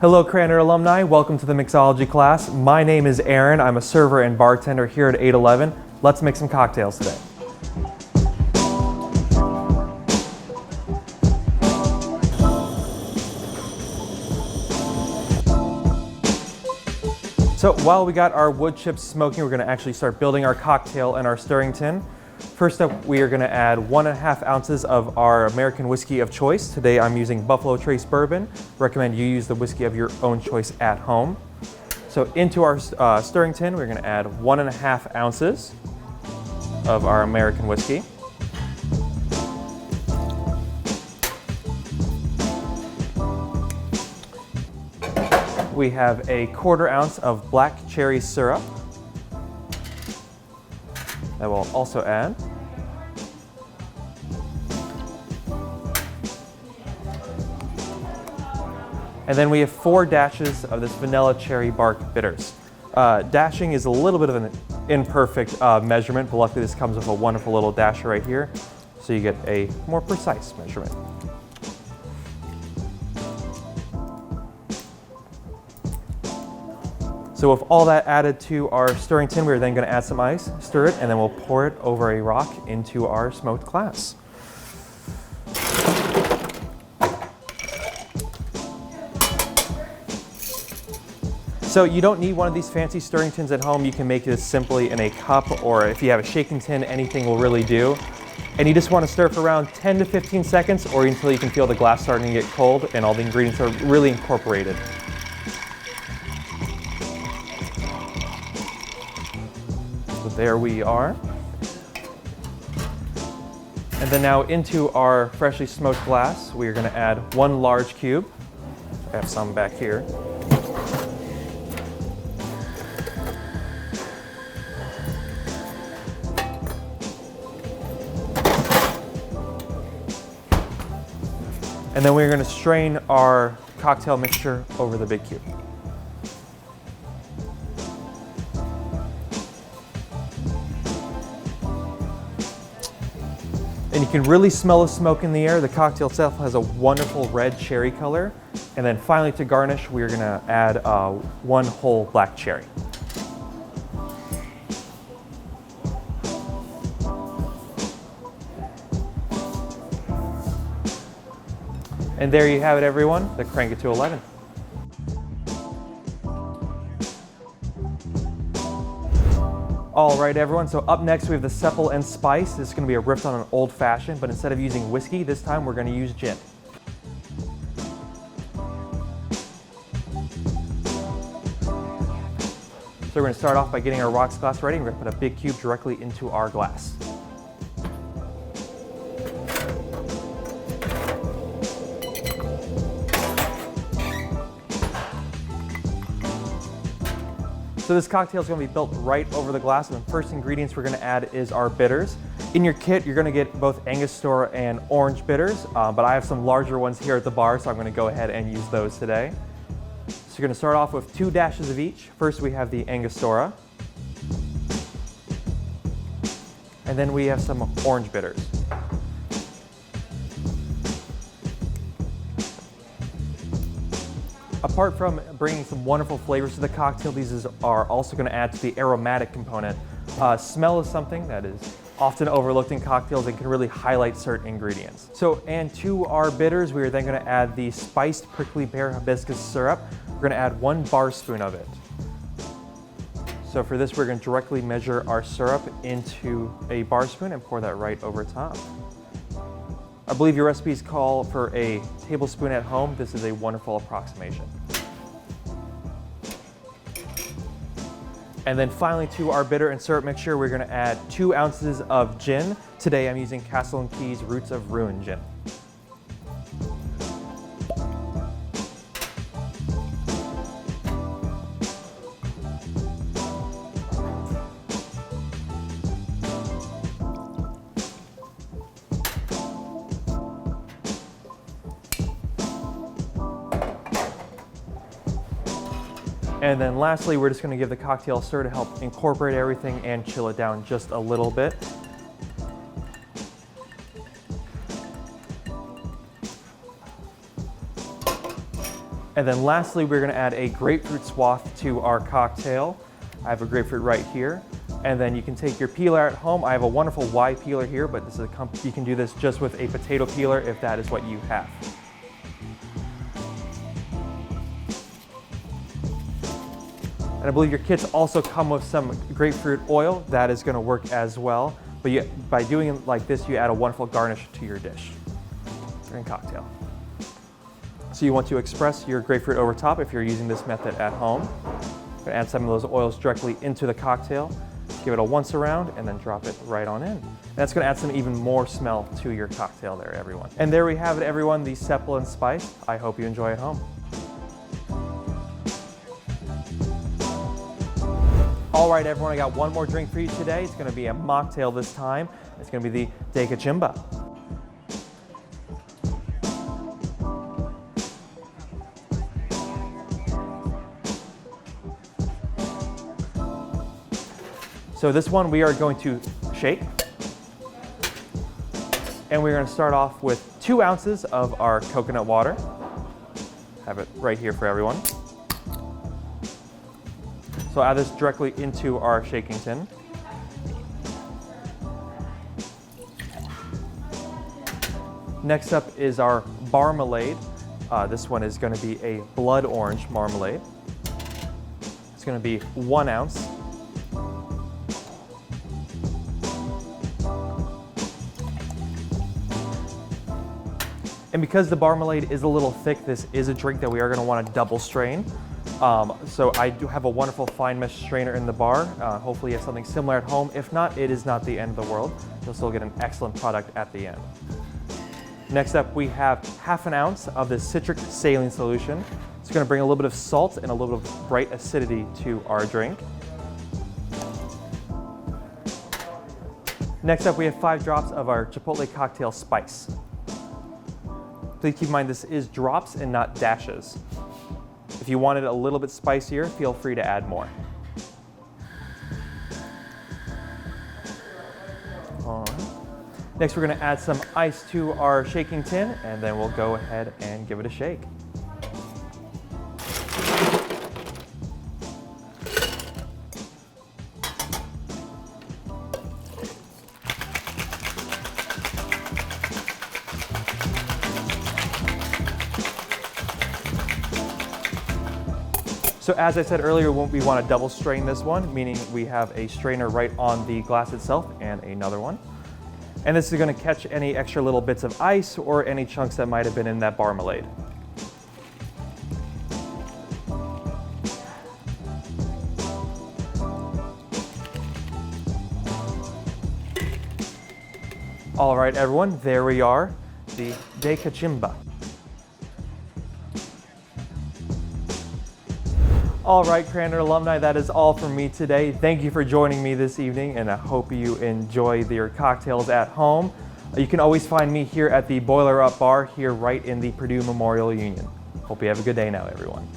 Hello Craner alumni, welcome to the Mixology class. My name is Aaron, I'm a server and bartender here at 811. Let's make some cocktails today. So while we got our wood chips smoking, we're going to actually start building our cocktail in our stirring tin. First up, we are going to add 1.5 ounces of our American whiskey of choice. Today I'm using Buffalo Trace Bourbon. Recommend you use the whiskey of your own choice at home. So into our stirring tin, we're going to add 1.5 ounces of our American whiskey. We have a 1/4 ounce of black cherry syrup that we'll also add. And then we have 4 dashes of this vanilla cherry bark bitters. Dashing is a little bit of an imperfect measurement, but luckily this comes with a wonderful little dasher right here, so you get a more precise measurement. So with all that added to our stirring tin, we're then going to add some ice, stir it, and then we'll pour it over a rock into our smoked glass. So you don't need one of these fancy stirring tins at home. You can make this simply in a cup, or if you have a shaking tin, anything will really do. And you just want to stir for around 10 to 15 seconds or until you can feel the glass starting to get cold and all the ingredients are really incorporated. So there we are. And then now into our freshly smoked glass, we are going to add 1 large cube. I have some back here. And then we're going to strain our cocktail mixture over the big cube. And you can really smell the smoke in the air. The cocktail itself has a wonderful red cherry color. And then finally, to garnish, we're going to add 1 whole black cherry. And there you have it, everyone, the Crank It to 11. All right, everyone, so up next we have the Supple and Spice. This is going to be a riff on an old fashioned, but instead of using whiskey, this time we're going to use gin. So we're going to start off by getting our rocks glass ready. We're going to put a big cube directly into our glass. So this cocktail is going to be built right over the glass, and the first ingredients we're going to add is our bitters. In your kit, you're going to get both Angostura and orange bitters, but I have some larger ones here at the bar, so I'm going to go ahead and use those today. So you're going to start off with 2 dashes of each. First we have the Angostura, and then we have some orange bitters. Apart from bringing some wonderful flavors to the cocktail, these are also going to add to the aromatic component. Smell is something that is often overlooked in cocktails and can really highlight certain ingredients. So, and to our bitters, we are then going to add the spiced prickly pear hibiscus syrup. We're going to add 1 bar spoon of it. So for this, we're going to directly measure our syrup into a bar spoon and pour that right over top. I believe your recipes call for a tablespoon at home. This is a wonderful approximation. And then finally, to our bitter and syrup mixture, we're going to add 2 ounces of gin. Today I'm using Castle & Key's Roots of Ruin gin. And then lastly, we're just going to give the cocktail a stir to help incorporate everything and chill it down just a little bit. And then lastly, we're gonna add a grapefruit swath to our cocktail. I have a grapefruit right here. And then you can take your peeler at home. I have a wonderful Y peeler here, but this is you can do this just with a potato peeler if that is what you have. And I believe your kits also come with some grapefruit oil. That is gonna work as well. But by doing it like this, you add a wonderful garnish to your dish and cocktail. So you want to express your grapefruit over top if you're using this method at home. I'm gonna add some of those oils directly into the cocktail. Give it a once around and then drop it right on in. And that's gonna add some even more smell to your cocktail there, everyone. And there we have it, everyone, the Sepple and Spice. I hope you enjoy it home. All right, everyone, I got one more drink for you today. It's gonna be a mocktail this time. It's gonna be the De Cachimba. So this one we are going to shake. And we're gonna start off with 2 ounces of our coconut water. Have it right here for everyone. So add this directly into our shaking tin. Next up is our marmalade. This one is gonna be a blood orange marmalade. It's gonna be 1 ounce. And because the marmalade is a little thick, this is a drink that we are gonna wanna double strain. So I do have a wonderful fine mesh strainer in the bar. Hopefully you have something similar at home. If not, it is not the end of the world. You'll still get an excellent product at the end. Next up, we have 1/2 ounce of this citric saline solution. It's gonna bring a little bit of salt and a little bit of bright acidity to our drink. Next up, we have 5 drops of our Chipotle cocktail spice. Please keep in mind this is drops and not dashes. If you want it a little bit spicier, feel free to add more. All right. Next, we're gonna add some ice to our shaking tin, and then we'll go ahead and give it a shake. So as I said earlier, we want to double strain this one, meaning we have a strainer right on the glass itself and another one. And this is going to catch any extra little bits of ice or any chunks that might have been in that marmalade. All right, everyone, there we are, the De Cachimba. All right, Crander alumni, that is all from me today. Thank you for joining me this evening, and I hope you enjoy your cocktails at home. You can always find me here at the Boiler Up Bar here right in the Purdue Memorial Union. Hope you have a good day now, everyone.